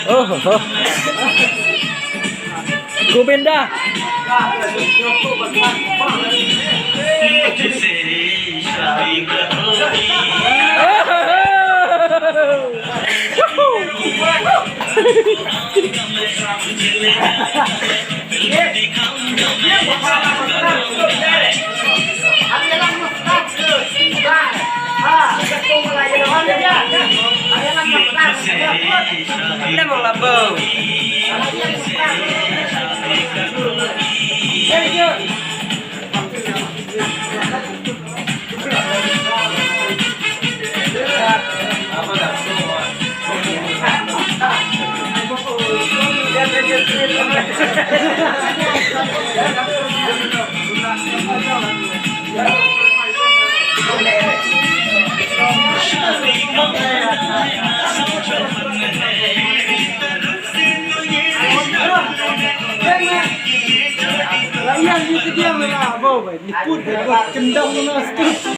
Oh, oh. Govinda. Kita mau labau. Yang itu dia lah, bawa, ni pun kendang mana sikit.